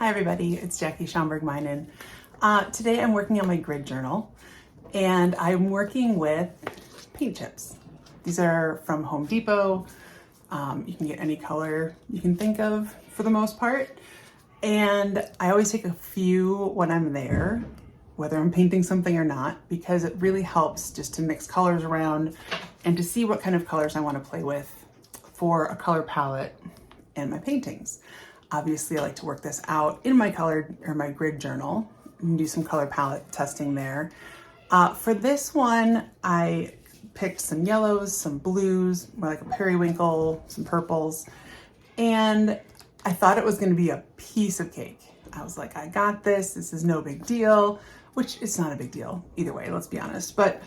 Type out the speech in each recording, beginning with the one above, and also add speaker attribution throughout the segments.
Speaker 1: Hi everybody, it's Jackie Schomburg-Abstract. Today I'm working on my grid journal and I'm working with paint chips. These are from Home Depot. You can get any color you can think of for the most part. And I always take a few when I'm there, whether I'm painting something or not, because it really helps just to mix colors around and to see what kind of colors I want to play with for a color palette and my paintings. Obviously, I like to work this out in my color or my grid journal and do some color palette testing there. For this one, I picked some yellows, some blues, more like a periwinkle, some purples, and I thought it was going to be a piece of cake. I was like, I got this. This is no big deal, which it's not a big deal either way, let's be honest. But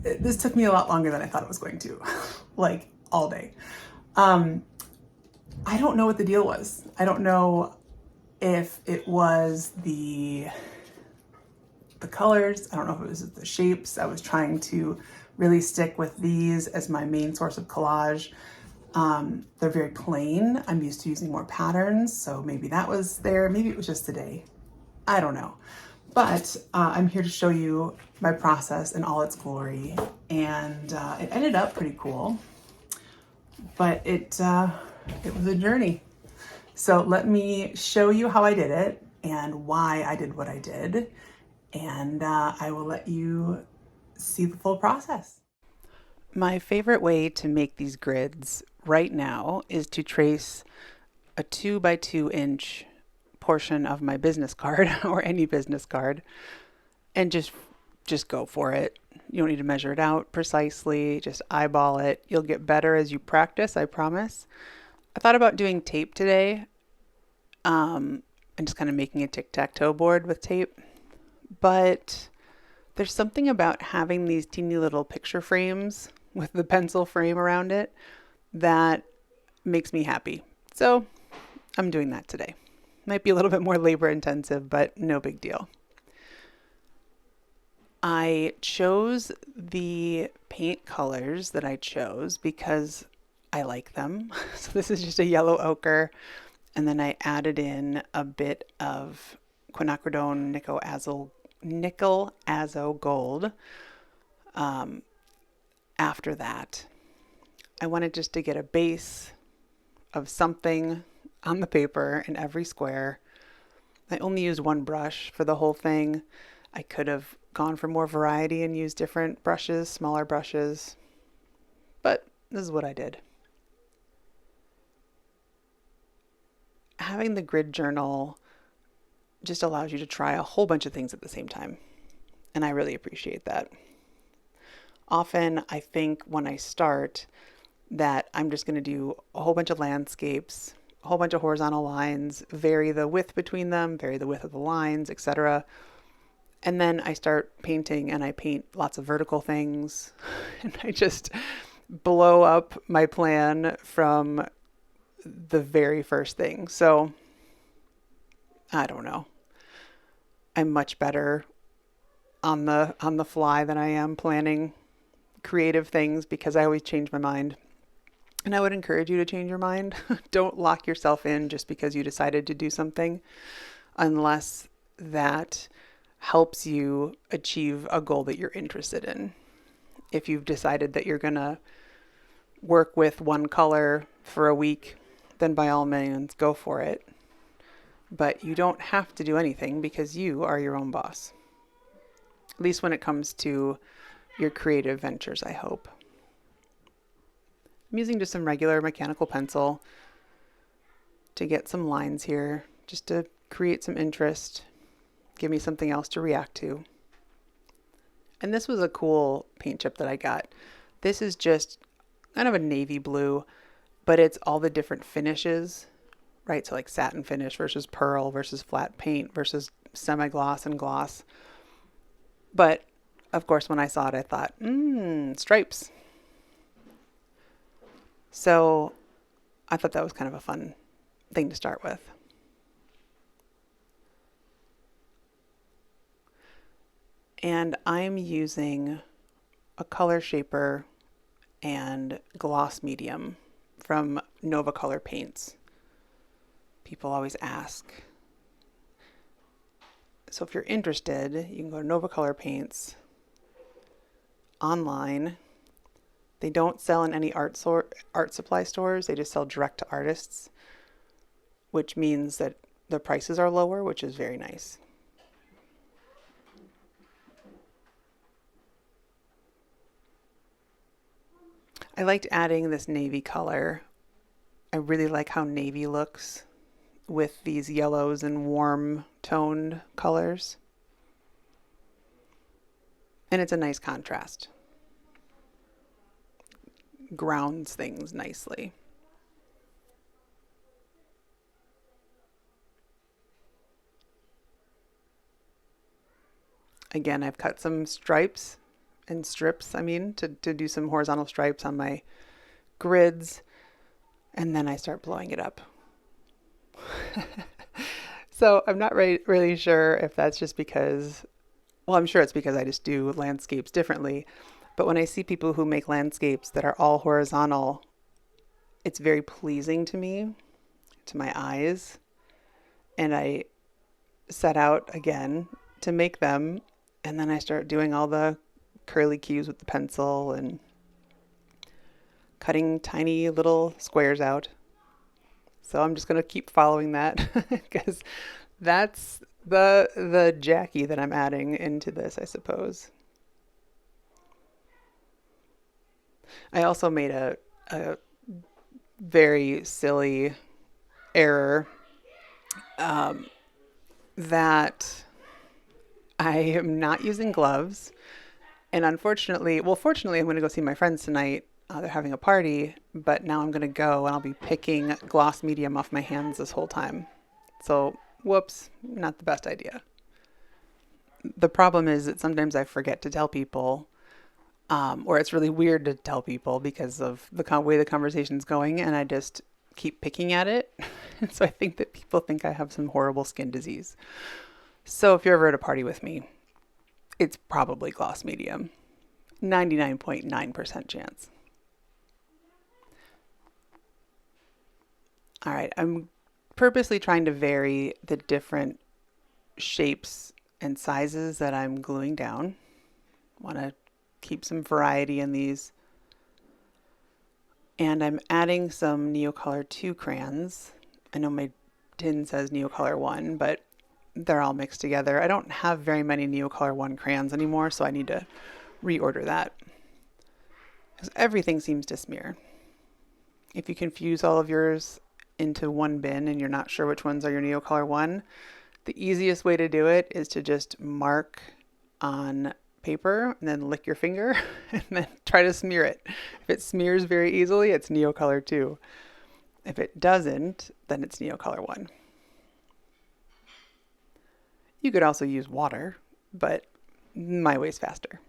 Speaker 1: this took me a lot longer than I thought it was going to, like all day. I don't know what the deal was. I don't know if it was the colors. I don't know if it was the shapes. I was trying to really stick with these as my main source of collage. They're very plain. I'm used to using more patterns, so maybe that was there. Maybe it was just today. I don't know. But I'm here to show you my process in all its glory. And it ended up pretty cool, but it was a journey. So let me show you how I did it and why I did what I did. And I will let you see the full process. My favorite way to make these grids right now is to trace a 2 by 2 inch portion of my business card or any business card and just go for it. You don't need to measure it out precisely, just eyeball it. You'll get better as you practice, I promise. I thought about doing tape today and just kind of making a tic-tac-toe board with tape, but there's something about having these teeny little picture frames with the pencil frame around it that makes me happy. So I'm doing that today. Might be a little bit more labor intensive, but no big deal. I chose the paint colors that I chose because I like them. So this is just a yellow ochre, and then I added in a bit of quinacridone nickel azo gold. After that, I wanted just to get a base of something on the paper in every square. I only used one brush for the whole thing. I could have gone for more variety and used different brushes, smaller brushes, but this is what I did. Having the grid journal just allows you to try a whole bunch of things at the same time, and I really appreciate that. Often I think when I start that I'm just going to do a whole bunch of landscapes, a whole bunch of horizontal lines, vary the width between them, vary the width of the lines, etc. And then I start painting and I paint lots of vertical things and I just blow up my plan from the very first thing. So I don't know. I'm much better on the fly than I am planning creative things because I always change my mind. And I would encourage you to change your mind. Don't lock yourself in just because you decided to do something unless that helps you achieve a goal that you're interested in. If you've decided that you're going to work with one color for a week, then by all means go for it. But you don't have to do anything because you are your own boss. At least when it comes to your creative ventures, I hope. I'm using just some regular mechanical pencil to get some lines here, just to create some interest, give me something else to react to. And this was a cool paint chip that I got. This is just kind of a navy blue, but it's all the different finishes, right? So like satin finish versus pearl versus flat paint versus semi-gloss and gloss. But of course, when I saw it, I thought, stripes. So I thought that was kind of a fun thing to start with. And I'm using a color shaper and gloss medium from Neocolor paints. people always ask. So if you're interested, you can go to Neocolor Paints online. They don't sell in any art supply stores. They just sell direct to artists, which means that the prices are lower, which is very nice. I liked adding this navy color. I really like how navy looks with these yellows and warm toned colors. And it's a nice contrast. Grounds things nicely. Again, I've cut some stripes and strips, to do some horizontal stripes on my grids, and then I start blowing it up. So I'm not really sure if that's just because, well, I'm sure it's because I just do landscapes differently. But when I see people who make landscapes that are all horizontal, it's very pleasing to me, to my eyes. And I set out again to make them. And then I start doing all the curly cues with the pencil and cutting tiny little squares out. So I'm just going to keep following that because that's the Jackie that I'm adding into this, I suppose. I also made a very silly error that I am not using gloves. And unfortunately, fortunately, I'm going to go see my friends tonight. They're having a party, but now I'm going to go and I'll be picking gloss medium off my hands this whole time. So, whoops, not the best idea. The problem is that sometimes I forget to tell people, or it's really weird to tell people because of the way the conversation's going, and I just keep picking at it. And so I think that people think I have some horrible skin disease. So if you're ever at a party with me, it's probably gloss medium. 99.9% chance. All right, I'm purposely trying to vary the different shapes and sizes that I'm gluing down. Want to keep some variety in these. And I'm adding some Neocolor II crayons. I know my tin says Neocolor I, but they're all mixed together. I don't have very many Neocolor I crayons anymore, so I need to reorder that. Because everything seems to smear. If you confuse all of yours into one bin and you're not sure which ones are your Neocolor I, the easiest way to do it is to just mark on paper and then lick your finger and then try to smear it. If it smears very easily, it's Neocolor II. If it doesn't, then it's Neocolor I. You could also use water, but my way's faster.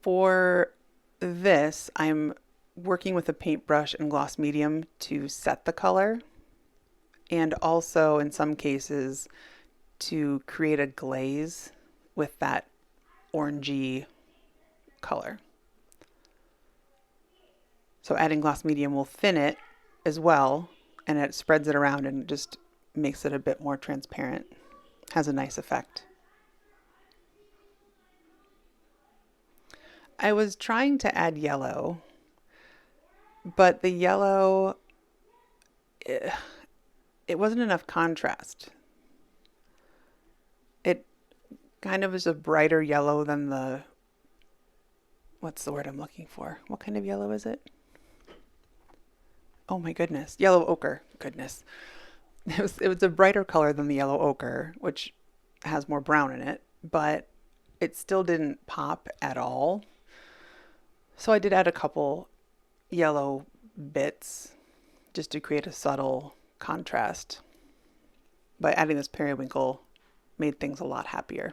Speaker 1: For this, I'm working with a paintbrush and gloss medium to set the color, and also in some cases to create a glaze with that orangey color. So adding gloss medium will thin it as well, and it spreads it around and just makes it a bit more transparent. Has a nice effect. I was trying to add yellow, but the yellow, it wasn't enough contrast. It kind of is a brighter yellow than the, what's the word I'm looking for? What kind of yellow is it? Oh my goodness, yellow ochre. Goodness. It was a brighter color than the yellow ochre, which has more brown in it, but it still didn't pop at all. So I did add a couple yellow bits just to create a subtle contrast. But adding this periwinkle made things a lot happier.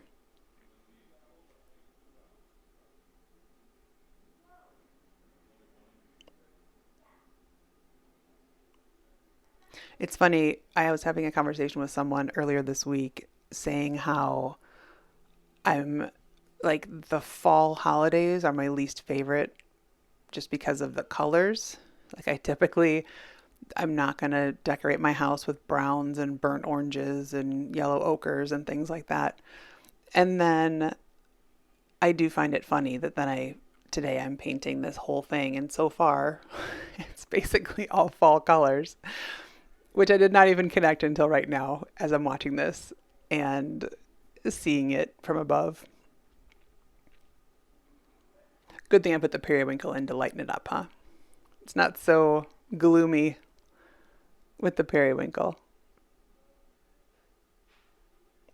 Speaker 1: It's funny, I was having a conversation with someone earlier this week saying how I'm like the fall holidays are my least favorite just because of the colors. Like I'm not going to decorate my house with browns and burnt oranges and yellow ochres and things like that. And then I do find it funny that today I'm painting this whole thing, and so far it's basically all fall colors, which I did not even connect until right now as I'm watching this and seeing it from above. Good thing I put the periwinkle in to lighten it up, huh? It's not so gloomy with the periwinkle.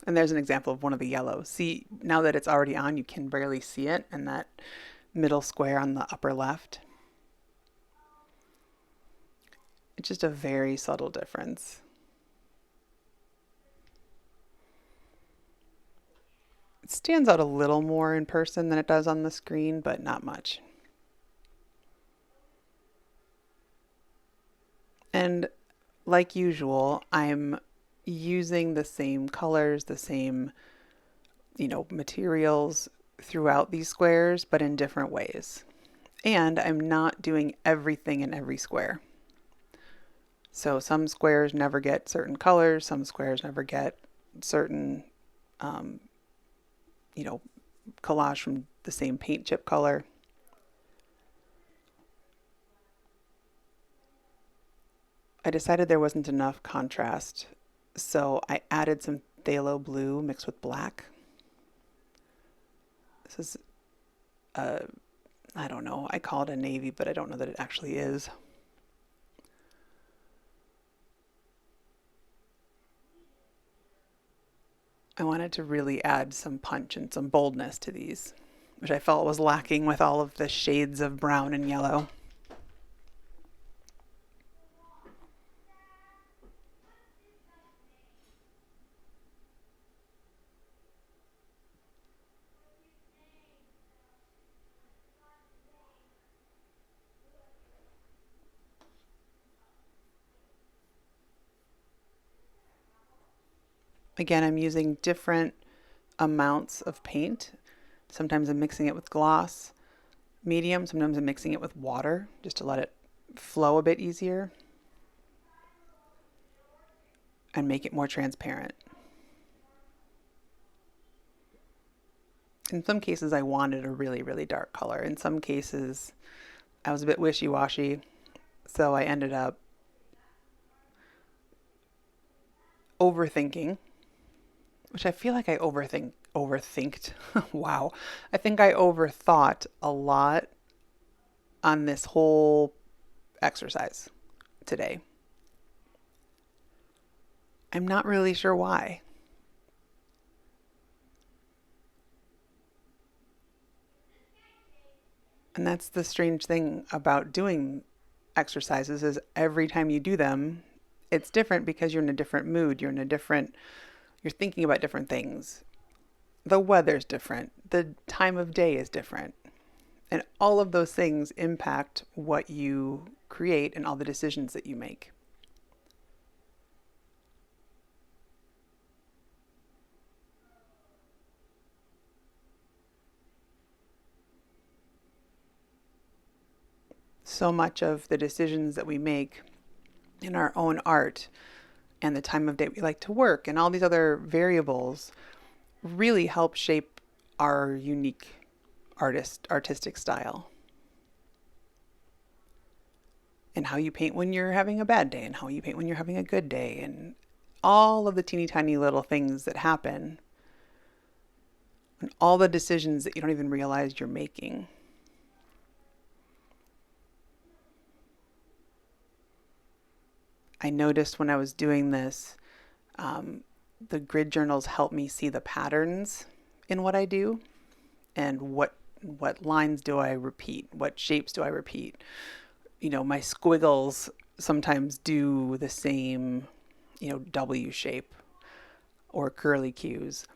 Speaker 1: And there's an example of one of the yellows. See, now that it's already on, you can barely see it in that middle square on the upper left. It's just a very subtle difference. It stands out a little more in person than it does on the screen, but not much. And like usual, I'm using the same colors, the same, materials throughout these squares, but in different ways. And I'm not doing everything in every square. So some squares never get certain colors, some squares never get certain, um, collage from the same paint chip color. I decided there wasn't enough contrast, so I added some phthalo blue mixed with black. This is, I don't know, I call it a navy, but I don't know that it actually is. I wanted to really add some punch and some boldness to these, which I felt was lacking with all of the shades of brown and yellow. Again, I'm using different amounts of paint. Sometimes I'm mixing it with gloss medium, sometimes I'm mixing it with water just to let it flow a bit easier and make it more transparent. In some cases, I wanted a really, really dark color. In some cases, I was a bit wishy-washy, so I ended up overthinking, which I feel like I overthinked. Wow. I think I overthought a lot on this whole exercise today. I'm not really sure why. And that's the strange thing about doing exercises is every time you do them, it's different because you're in a different mood. You're thinking about different things. The weather's different. The time of day is different. And all of those things impact what you create and all the decisions that you make. So much of the decisions that we make in our own art and the time of day we like to work and all these other variables really help shape our unique artistic style. And how you paint when you're having a bad day and how you paint when you're having a good day and all of the teeny tiny little things that happen and all the decisions that you don't even realize you're making. I noticed when I was doing this, the grid journals help me see the patterns in what I do and what lines do I repeat, what shapes do I repeat. My squiggles sometimes do the same, W shape or curly cues.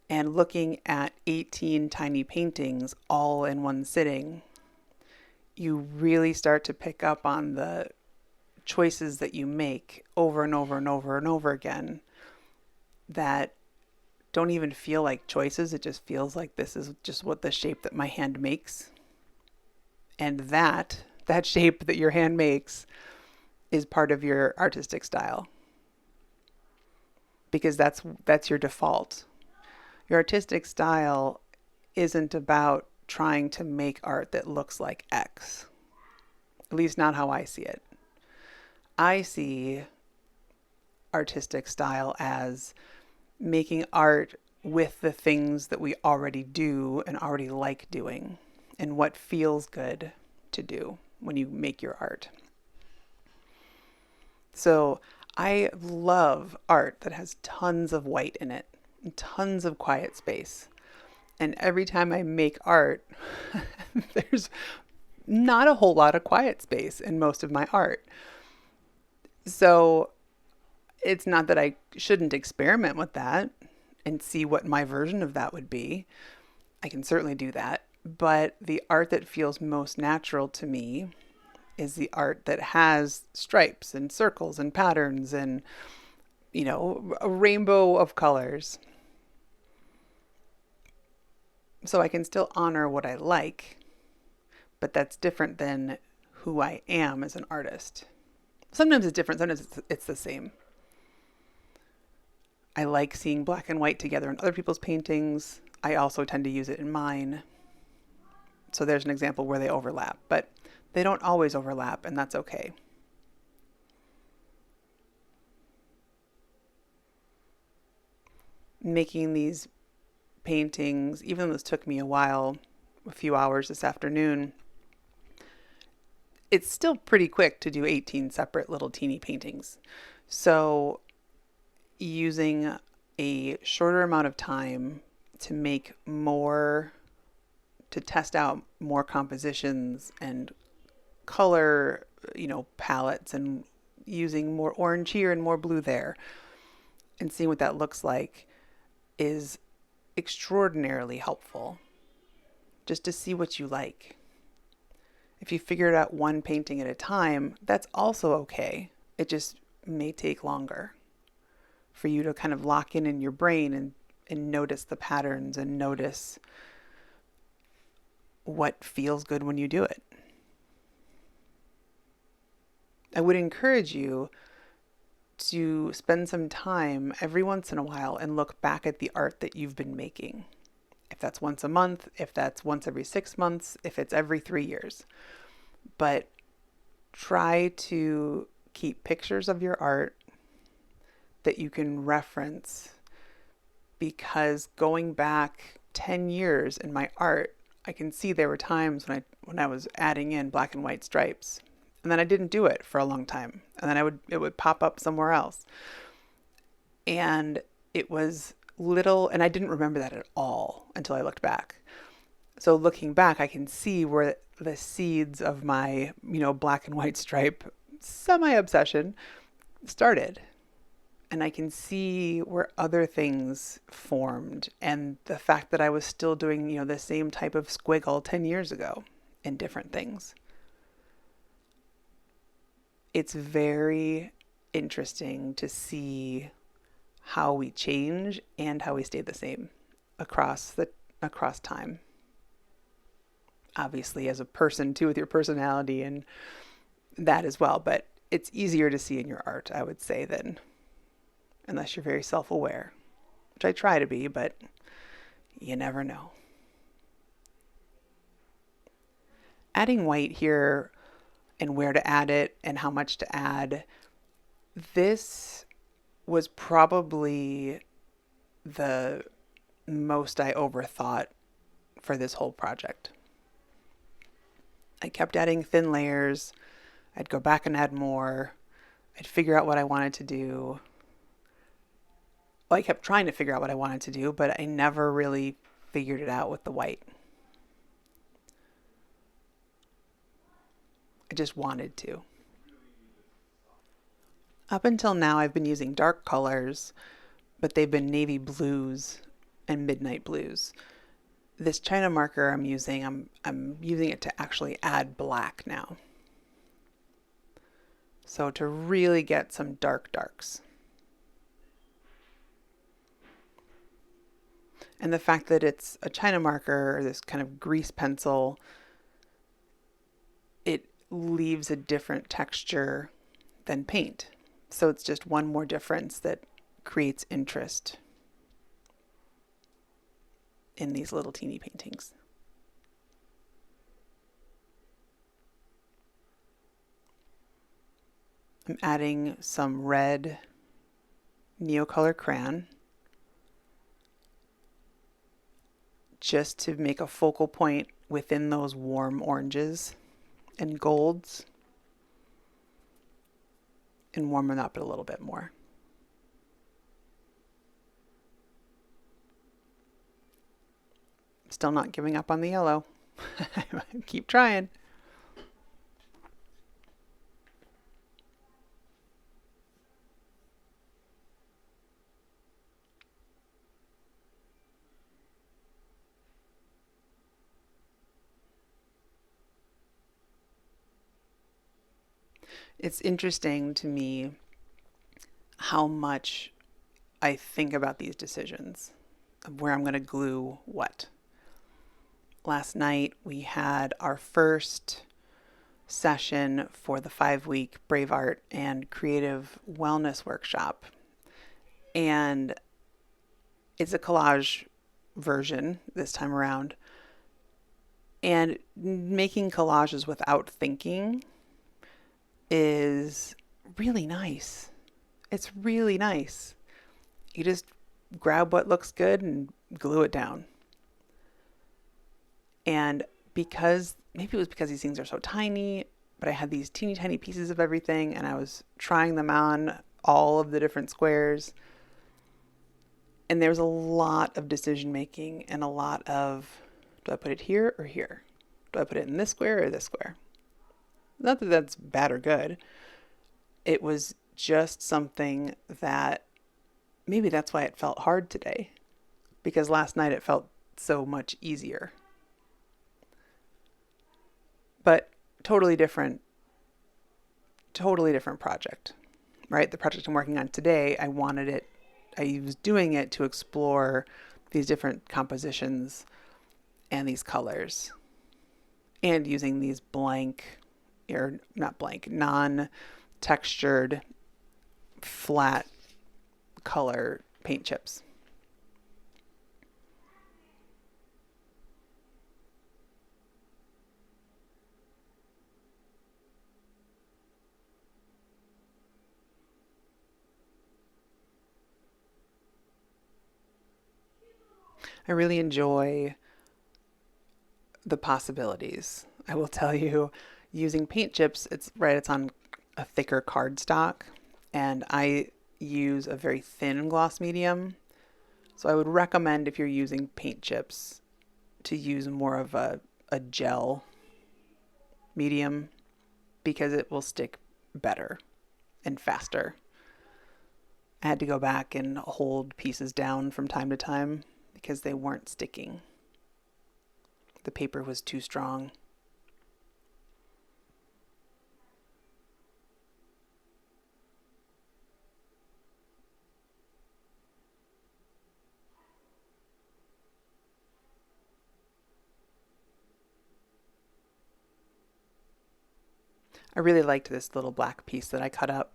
Speaker 1: And looking at 18 tiny paintings all in one sitting, you really start to pick up on the choices that you make over and over and over and over again that don't even feel like choices. It just feels like this is just what the shape that my hand makes. And that that shape that your hand makes is part of your artistic style, because that's your default. Your artistic style isn't about trying to make art that looks like X. At least not how I see it. I see artistic style as making art with the things that we already do and already like doing, and what feels good to do when you make your art. So I love art that has tons of white in it and tons of quiet space. And every time I make art, there's not a whole lot of quiet space in most of my art. So it's not that I shouldn't experiment with that and see what my version of that would be. I can certainly do that. But the art that feels most natural to me is the art that has stripes and circles and patterns and, a rainbow of colors. So I can still honor what I like, but that's different than who I am as an artist. Sometimes it's different, sometimes it's the same. I like seeing black and white together in other people's paintings. I also tend to use it in mine. So there's an example where they overlap, but they don't always overlap, and that's okay. Making these paintings, even though this took me a few hours this afternoon, it's still pretty quick to do 18 separate little teeny paintings. So using a shorter amount of time to make more, to test out more compositions and color, palettes, and using more orange here and more blue there, and seeing what that looks like is extraordinarily helpful, just to see what you like. If you figure it out one painting at a time, that's also okay. It just may take longer for you to kind of lock in your brain and notice the patterns and notice what feels good when you do it. I would encourage you to spend some time every once in a while and look back at the art that you've been making. If that's once a month, if that's once every 6 months, if it's every 3 years. But try to keep pictures of your art that you can reference, because going back 10 years in my art, I can see there were times when I was adding in black and white stripes, and then I didn't do it for a long time, and then it would pop up somewhere else, and it was little, and I didn't remember that at all until I looked back. So looking back, I can see where the seeds of my black and white stripe semi-obsession started. And I can see where other things formed, and the fact that I was still doing, the same type of squiggle 10 years ago in different things. It's very interesting to see how we change and how we stay the same across time. Obviously, as a person too, with your personality and that as well, but it's easier to see in your art, I would say, than unless you're very self-aware, which I try to be, but you never know. Adding white here and where to add it and how much to add, this was probably the most I overthought for this whole project. I kept adding thin layers. I'd go back and add more. I'd figure out what I wanted to do. Well, I kept trying to figure out what I wanted to do, but I never really figured it out with the white. I just wanted to. Up until now, I've been using dark colors, but they've been navy blues and midnight blues. This China marker I'm using it to actually add black now. So to really get some dark darks. And the fact that it's a China marker, or this kind of grease pencil, it leaves a different texture than paint. So it's just one more difference that creates interest in these little teeny paintings. I'm adding some red Neocolor crayon just to make a focal point within those warm oranges and golds and warm it up a little bit more. Still not giving up on the yellow. Keep trying. It's interesting to me how much I think about these decisions of where I'm going to glue what. Last night we had our first session for the 5-week Brave Art and Creative Wellness Workshop. And it's a collage version this time around. And making collages without thinking is really nice. It's really nice. You just grab what looks good and glue it down. And because, maybe it was because these things are so tiny, but I had these teeny tiny pieces of everything and I was trying them on all of the different squares. And there was a lot of decision making and a lot of, do I put it here or here? Do I put it in this square or this square? Not that that's bad or good. It was just something that maybe that's why it felt hard today, because last night it felt so much easier. But totally different project, right? The project I'm working on today, I was doing it to explore these different compositions and these colors and using these non-textured flat color paint chips. I really enjoy the possibilities. I will tell you, using paint chips, it's on a thicker cardstock, and I use a very thin gloss medium. So I would recommend, if you're using paint chips, to use more of a gel medium, because it will stick better and faster. I had to go back and hold pieces down from time to time because they weren't sticking. The paper was too strong. I really liked this little black piece that I cut up.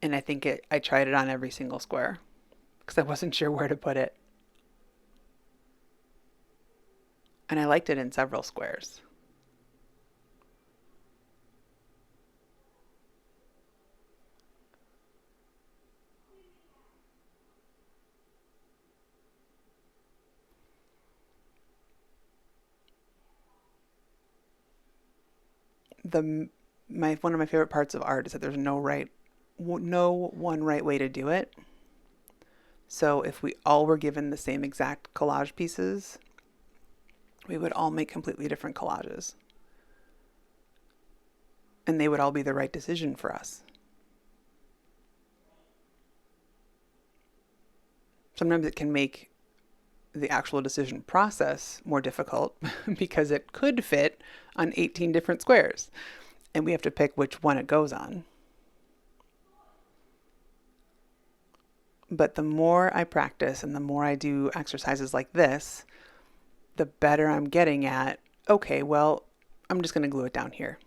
Speaker 1: And I think I tried it on every single square because I wasn't sure where to put it. And I liked it in several squares. One of my favorite parts of art is that there's no one right way to do it. So if we all were given the same exact collage pieces, we would all make completely different collages. And they would all be the right decision for us. Sometimes it can make the actual decision process more difficult because it could fit on 18 different squares and we have to pick which one it goes on. But the more I practice and the more I do exercises like this, the better I'm getting at, okay, well, I'm just going to glue it down here.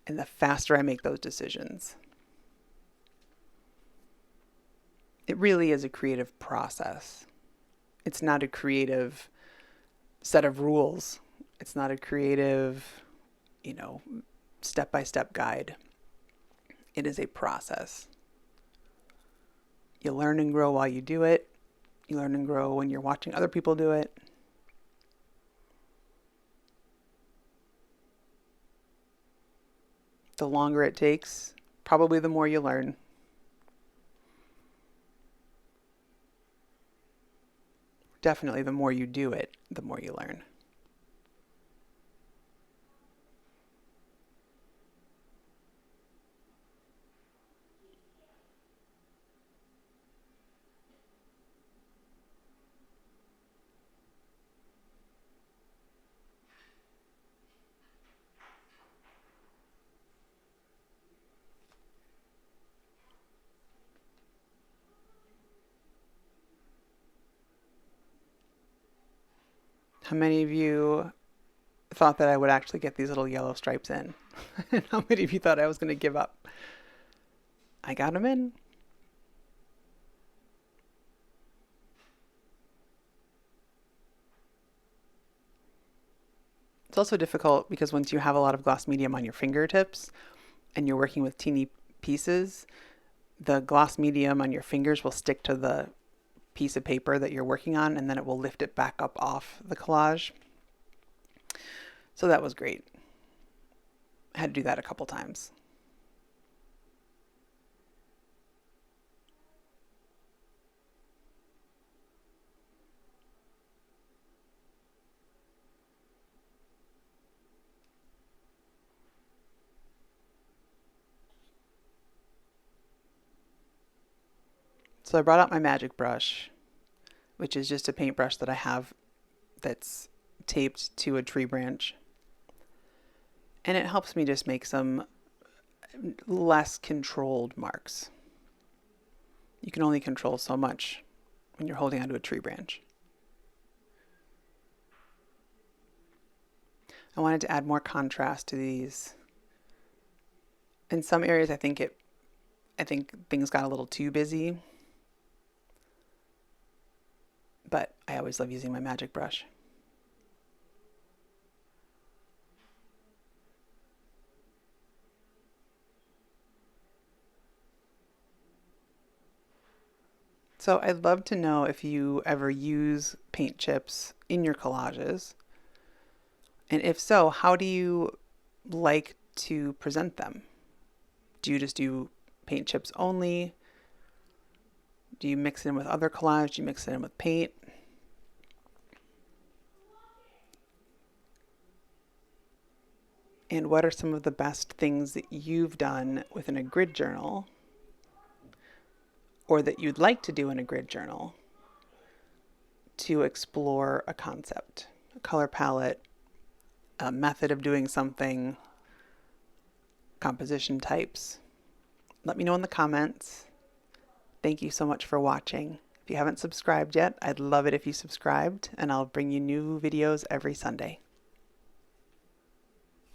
Speaker 1: And the faster I make those decisions. It really is a creative process. It's not a creative set of rules. It's not a creative, step-by-step guide. It is a process. You learn and grow while you do it. You learn and grow when you're watching other people do it. The longer it takes, probably the more you learn. Definitely the more you do it, the more you learn. How many of you thought that I would actually get these little yellow stripes in? And how many of you thought I was going to give up? I got them in. It's also difficult because once you have a lot of gloss medium on your fingertips and you're working with teeny pieces, the gloss medium on your fingers will stick to the piece of paper that you're working on, and then it will lift it back up off the collage. So that was great. I had to do that a couple times. So I brought out my magic brush, which is just a paintbrush that I have that's taped to a tree branch. And it helps me just make some less controlled marks. You can only control so much when you're holding onto a tree branch. I wanted to add more contrast to these. In some areas, I think things got a little too busy. But I always love using my magic brush. So I'd love to know if you ever use paint chips in your collages. And if so, how do you like to present them? Do you just do paint chips only? Do you mix it in with other collage? Do you mix it in with paint? And what are some of the best things that you've done within a grid journal, or that you'd like to do in a grid journal, to explore a concept, a color palette, a method of doing something, composition types? Let me know in the comments. Thank you so much for watching. If you haven't subscribed yet, I'd love it if you subscribed, and I'll bring you new videos every Sunday.